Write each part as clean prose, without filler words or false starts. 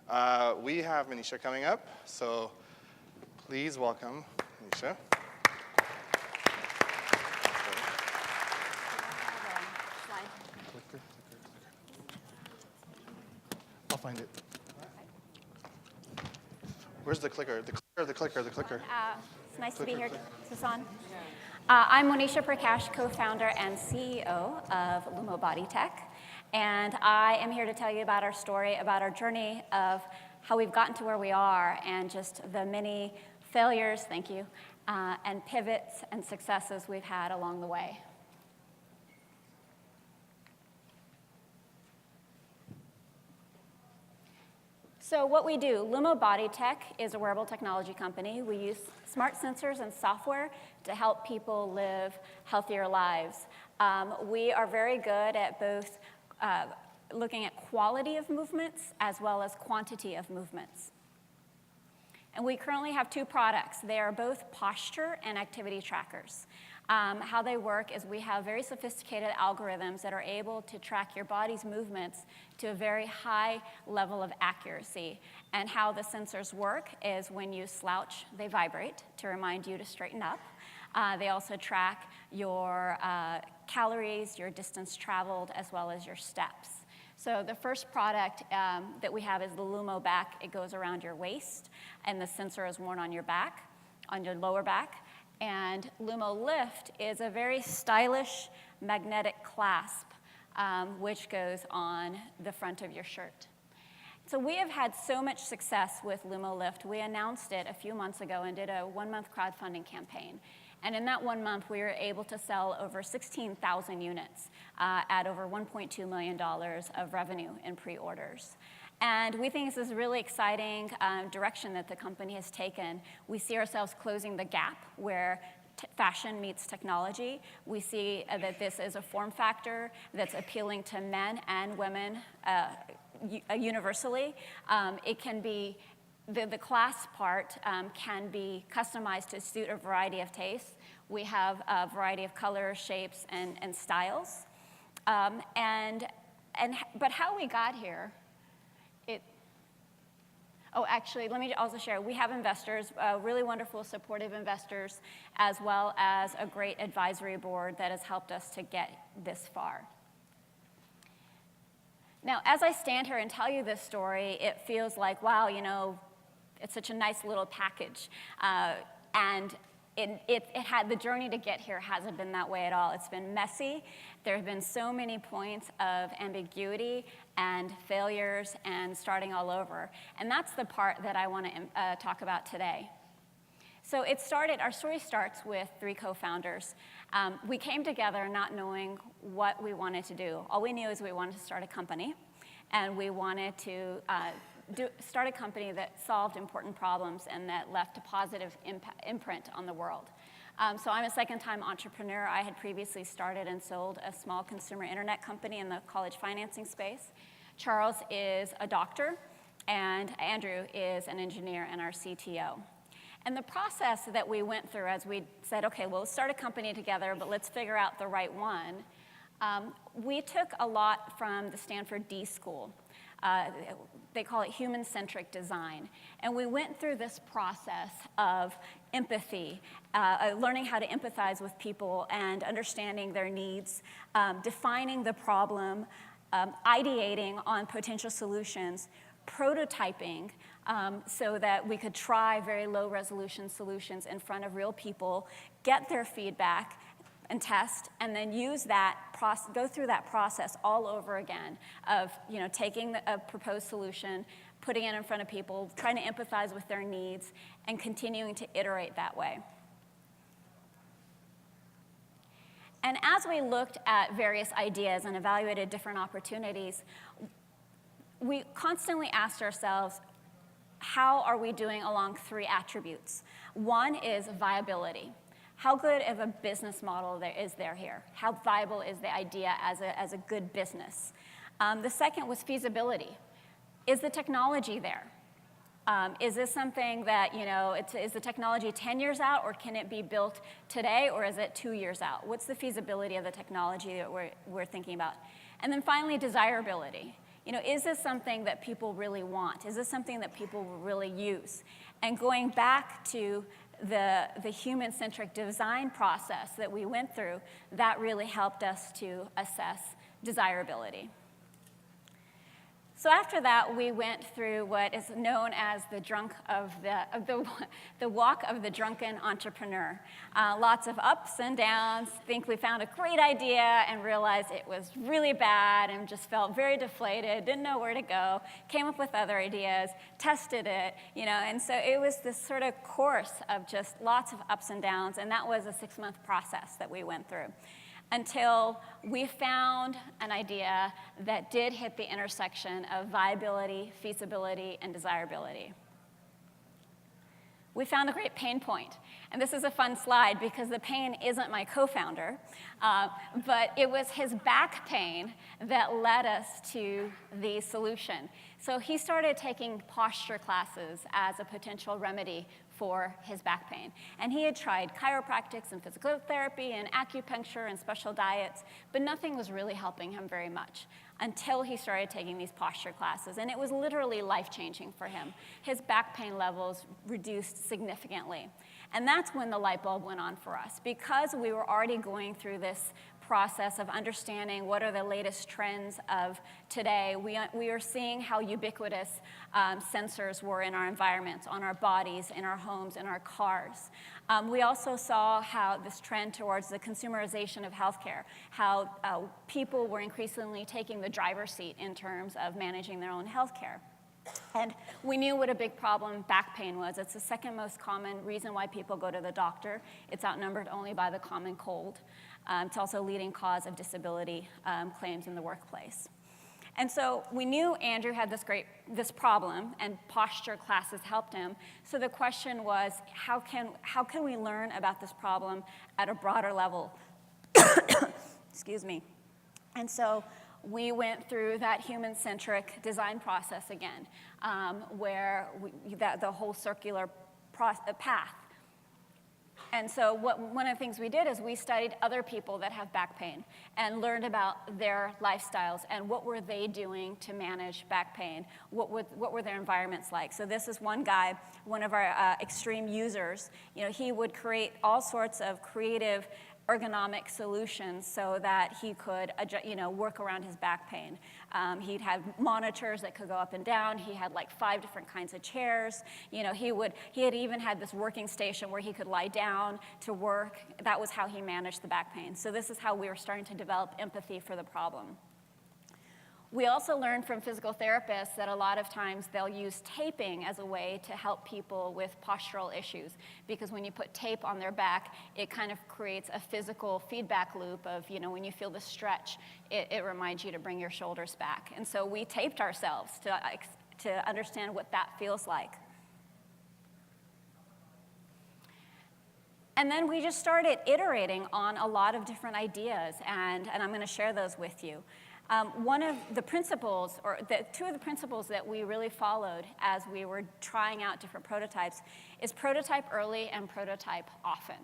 We have Monisha coming up, so please welcome Monisha. I'll find it. Where's the clicker? The clicker. It's nice to be here. Is this on? I'm Monisha Perkash, co-founder and CEO of Luma Body Tech. And I am here to tell you about our story, about our journey of how we've gotten to where we are and just the many failures, thank you, and pivots and successes we've had along the way. So what we do, Luma Body Tech is a wearable technology company. We use smart sensors and software to help people live healthier lives. We are very good at both looking at quality of movements as well as quantity of movements. And we currently have two products. They are both posture and activity trackers. How they work is we have very sophisticated algorithms that are able to track your body's movements to a very high level of accuracy. And how the sensors work is when you slouch, they vibrate to remind you to straighten up. They also track your calories, your distance traveled, as well as your steps. So the first product that we have is the Luma Back. It goes around your waist, and the sensor is worn on your back, on your lower back. And Luma Lift is a very stylish magnetic clasp, which goes on the front of your shirt. So we have had so much success with Luma Lift. We announced it a few months ago and did a one-month crowdfunding campaign. And in that 1 month, we were able to sell over 16,000 units at over $1.2 million of revenue in pre-orders. And we think this is a really exciting direction that the company has taken. We see ourselves closing the gap where fashion meets technology. We see that this is a form factor that's appealing to men and women universally. It can be the class part can be customized to suit a variety of tastes. We have a variety of colors, shapes, and styles. But how we got here, actually, let me also share. We have investors, really wonderful, supportive investors, as well as a great advisory board that has helped us to get this far. Now, as I stand here and tell you this story, it feels like, wow, you know, it's such a nice little package. And the journey to get here hasn't been that way at all. It's been messy. There have been so many points of ambiguity and failures and starting all over. And that's the part that I want to talk about today. So our story starts with 3 co-founders. We came together not knowing what we wanted to do. All we knew is we wanted to start a company, and we wanted to start a company that solved important problems and that left a positive imprint on the world. So I'm a second-time entrepreneur. I had previously started and sold a small consumer internet company in the college financing space. Charles is a doctor, and Andrew is an engineer and our CTO. And the process that we went through as we said, okay, well, let's start a company together, but let's figure out the right one, we took a lot from the Stanford D School. They call it human-centric design. And we went through this process of empathy, learning how to empathize with people and understanding their needs, defining the problem, ideating on potential solutions, prototyping so that we could try very low-resolution solutions in front of real people, get their feedback, and test, and then use that go through that process all over again of taking a proposed solution, putting it in front of people, trying to empathize with their needs, and continuing to iterate that way. And as we looked at various ideas and evaluated different opportunities, we constantly asked ourselves, how are we doing along 3 attributes? One is viability. How good of a business model is there here? How viable is the idea as a good business? The second was feasibility. Is the technology there? Is this something that, is the technology 10 years out, or can it be built today, or is it 2 years out? What's the feasibility of the technology that we're thinking about? And then finally, desirability. Is this something that people really want? Is this something that people will really use? And going back to the human-centric design process that we went through, that really helped us to assess desirability. So after that, we went through what is known as the walk of the drunken entrepreneur. Lots of ups and downs. Think we found a great idea and realized it was really bad and just felt very deflated, didn't know where to go, came up with other ideas, tested it, and so it was this sort of course of just lots of ups and downs, and that was a 6-month process that we went through, until we found an idea that did hit the intersection of viability, feasibility, and desirability. We found a great pain point. And this is a fun slide because the pain isn't my co-founder, but it was his back pain that led us to the solution. So he started taking posture classes as a potential remedy for his back pain. And he had tried chiropractics and physical therapy and acupuncture and special diets, but nothing was really helping him very much until he started taking these posture classes. And it was literally life-changing for him. His back pain levels reduced significantly. And that's when the light bulb went on for us. Because we were already going through this process of understanding what are the latest trends of today, we are seeing how ubiquitous sensors were in our environments, on our bodies, in our homes, in our cars. We also saw how this trend towards the consumerization of healthcare, how people were increasingly taking the driver's seat in terms of managing their own healthcare. And we knew what a big problem back pain was. It's the second most common reason why people go to the doctor. It's outnumbered only by the common cold. It's also a leading cause of disability claims in the workplace. And so we knew Andrew had this problem, and posture classes helped him. So the question was, how can we learn about this problem at a broader level? Excuse me. And so we went through that human-centric design process again, where the whole circular path. And so one of the things we did is we studied other people that have back pain and learned about their lifestyles and what were they doing to manage back pain, what were their environments like. So this is one guy, one of our extreme users. He would create all sorts of creative ergonomic solutions so that he could work around his back pain. He'd have monitors that could go up and down. He had like 5 different kinds of chairs. He had even had this working station where he could lie down to work. That was how he managed the back pain. So this is how we were starting to develop empathy for the problem. We also learned from physical therapists that a lot of times they'll use taping as a way to help people with postural issues, because when you put tape on their back, it kind of creates a physical feedback loop of, when you feel the stretch, it reminds you to bring your shoulders back. And so we taped ourselves to understand what that feels like. And then we just started iterating on a lot of different ideas, and I'm going to share those with you. One of the principles, or two of the principles that we really followed as we were trying out different prototypes is prototype early and prototype often.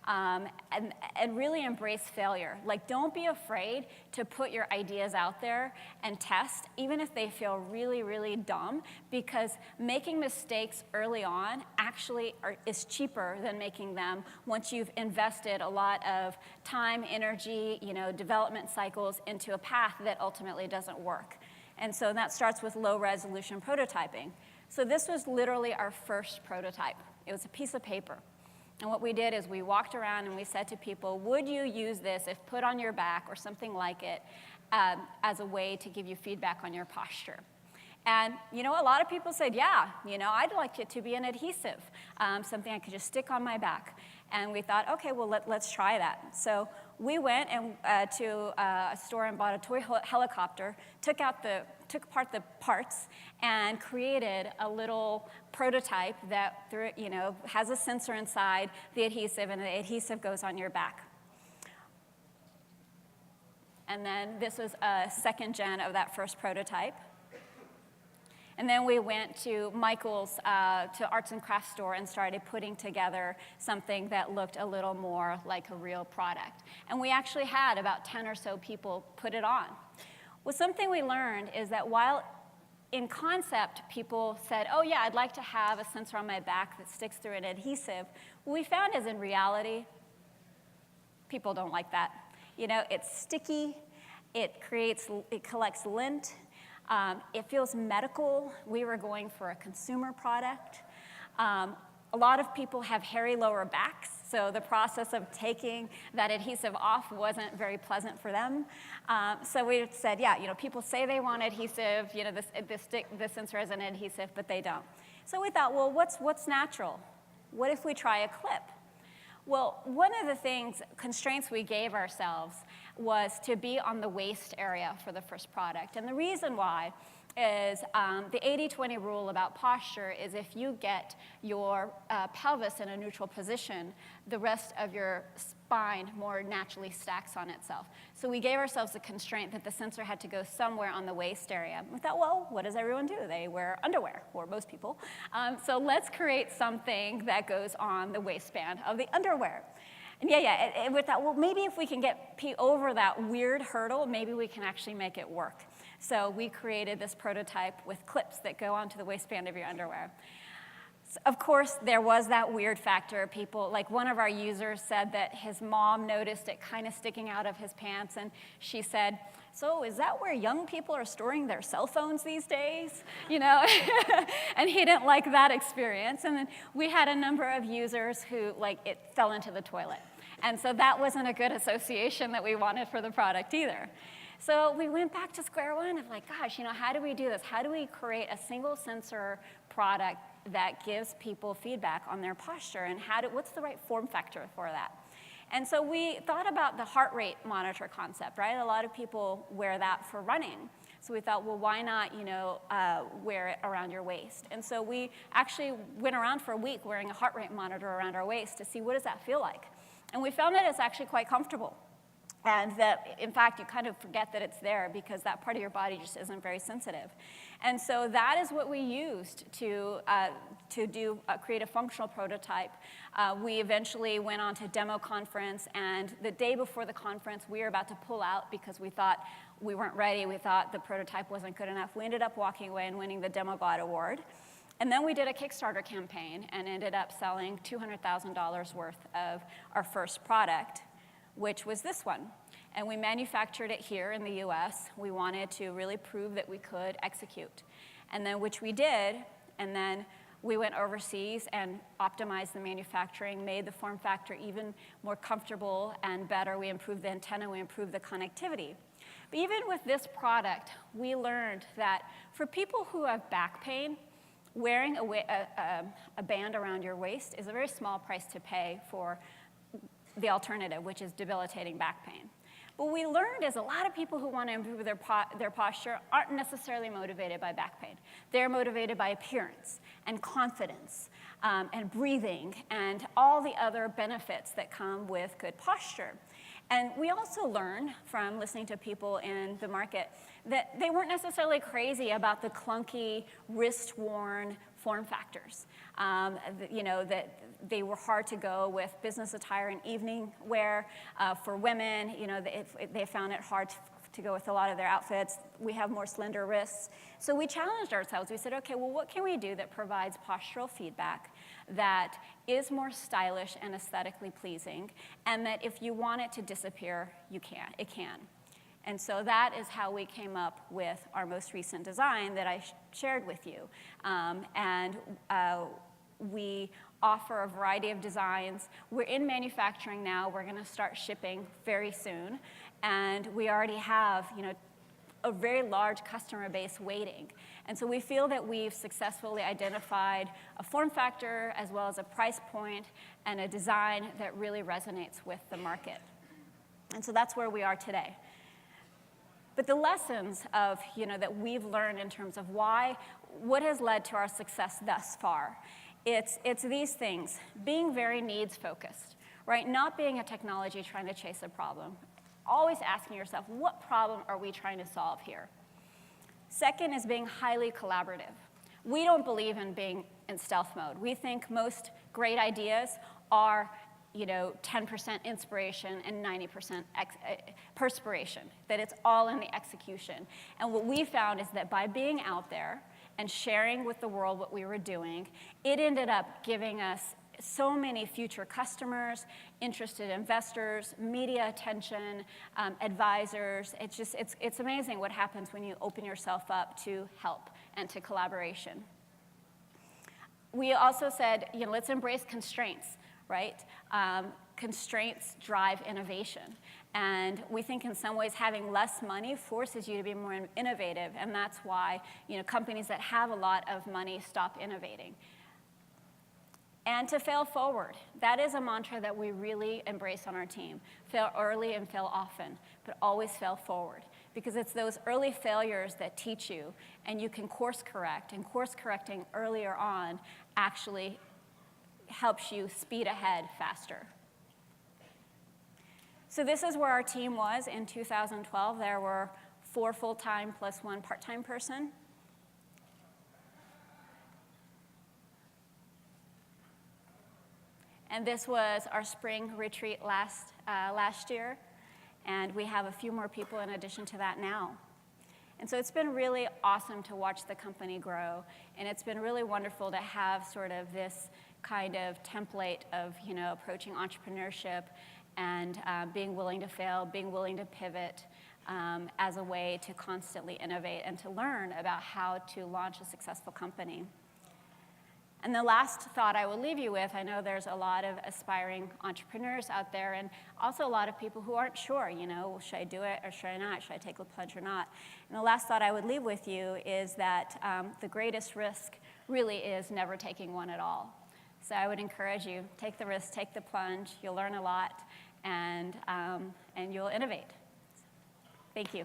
And really embrace failure. Like, don't be afraid to put your ideas out there and test, even if they feel really, really dumb, because making mistakes early on actually is cheaper than making them once you've invested a lot of time, energy, development cycles into a path that ultimately doesn't work. And so that starts with low-resolution prototyping. So this was literally our first prototype. It was a piece of paper. And what we did is we walked around and we said to people, would you use this if put on your back or something like it as a way to give you feedback on your posture? And, a lot of people said, yeah, I'd like it to be an adhesive, something I could just stick on my back. And we thought, okay, well, let's try that. So we went to a store and bought a toy helicopter, took apart the parts, and created a little prototype that has a sensor inside the adhesive, and the adhesive goes on your back. And then this was a second gen of that first prototype. And then we went to Michael's, to arts and crafts store, and started putting together something that looked a little more like a real product. And we actually had about 10 or so people put it on. Well, something we learned is that while in concept, people said, oh yeah, I'd like to have a sensor on my back that sticks through an adhesive, what we found is in reality, people don't like that. You know, it's sticky, it collects lint, it feels medical. We were going for a consumer product. A lot of people have hairy lower backs, so the process of taking that adhesive off wasn't very pleasant for them. So we said, yeah, you know, people say they want adhesive, you know, this sensor has an adhesive, but they don't. So we thought, well, what's natural? What if we try a clip? Well, one of the constraints we gave ourselves was to be on the waist area for the first product. And the reason why is the 80-20 rule about posture is if you get your pelvis in a neutral position, the rest of your spine more naturally stacks on itself. So we gave ourselves the constraint that the sensor had to go somewhere on the waist area. We thought, well, what does everyone do? They wear underwear, or most people. So let's create something that goes on the waistband of the underwear. And we thought, well, maybe if we can get over that weird hurdle, maybe we can actually make it work. So we created this prototype with clips that go onto the waistband of your underwear. So of course, there was that weird factor. People, like one of our users said that his mom noticed it kind of sticking out of his pants, and she said, so is that where young people are storing their cell phones these days? You know, and he didn't like that experience. And then we had a number of users who, like, it fell into the toilet. And so that wasn't a good association that we wanted for the product either. So we went back to square one of like, gosh, you know, how do we do this? How do we create a single sensor product that gives people feedback on their posture, and what's the right form factor for that? And so we thought about the heart rate monitor concept, right? A lot of people wear that for running. So we thought, well, why not, you know, wear it around your waist? And so we actually went around for a week wearing a heart rate monitor around our waist to see what does that feel like. And we found that it's actually quite comfortable. And that, in fact, you kind of forget that it's there because that part of your body just isn't very sensitive. And so that is what we used to create a functional prototype. We eventually went on to demo conference, and the day before the conference, we were about to pull out because we thought we weren't ready. We thought the prototype wasn't good enough. We ended up walking away and winning the Demo God Award. And then we did a Kickstarter campaign and ended up selling $200,000 worth of our first product, which was this one. And we manufactured it here in the US. We wanted to really prove that we could execute. And then, which we did, and then we went overseas and optimized the manufacturing, made the form factor even more comfortable and better. We improved the antenna, we improved the connectivity. But even with this product, we learned that for people who have back pain, wearing a band around your waist is a very small price to pay for the alternative, which is debilitating back pain. What we learned is a lot of people who want to improve their posture aren't necessarily motivated by back pain. They're motivated by appearance and confidence and breathing and all the other benefits that come with good posture. And we also learned from listening to people in the market that they weren't necessarily crazy about the clunky, wrist-worn form factors. You know, that they were hard to go with business attire and evening wear. For women, you know, they found it hard to go with a lot of their outfits. We have more slender wrists. So we challenged ourselves. We said, okay, well, what can we do that provides postural feedback that is more stylish and aesthetically pleasing, and that if you want it to disappear, it can. And so that is how we came up with our most recent design that I shared with you. We offer a variety of designs. We're in manufacturing now. We're going to start shipping very soon. And we already have, you know, a very large customer base waiting. And so we feel that we've successfully identified a form factor as well as a price point and a design that really resonates with the market. And so that's where we are today. But the lessons of, you know, that we've learned in terms of what has led to our success thus far, it's these things: being very needs focused, right? Not being a technology trying to chase a problem. Always asking yourself, what problem are we trying to solve here? Second is being highly collaborative. We don't believe in being in stealth mode. We think most great ideas are 10% inspiration and 90% perspiration, that it's all in the execution. And what we found is that by being out there and sharing with the world what we were doing, it ended up giving us so many future customers, interested investors, media attention, advisors. It's amazing what happens when you open yourself up to help and to collaboration. We also said, let's embrace constraints, right? Constraints drive innovation. And we think in some ways having less money forces you to be more innovative, and that's why companies that have a lot of money stop innovating. And to fail forward. That is a mantra that we really embrace on our team. Fail early and fail often, but always fail forward. Because it's those early failures that teach you, and you can course correct, and course correcting earlier on actually helps you speed ahead faster. So this is where our team was in 2012. There were 4 full-time plus 1 part-time person. And this was our spring retreat last year. And we have a few more people in addition to that now. And so it's been really awesome to watch the company grow. And it's been really wonderful to have sort of this kind of template of approaching entrepreneurship and being willing to fail, being willing to pivot as a way to constantly innovate and to learn about how to launch a successful company. And the last thought I will leave you with, I know there's a lot of aspiring entrepreneurs out there and also a lot of people who aren't sure, should I do it or should I not? Should I take the plunge or not? And the last thought I would leave with you is that the greatest risk really is never taking one at all. So I would encourage you, take the risk, take the plunge, you'll learn a lot, and you'll innovate. Thank you.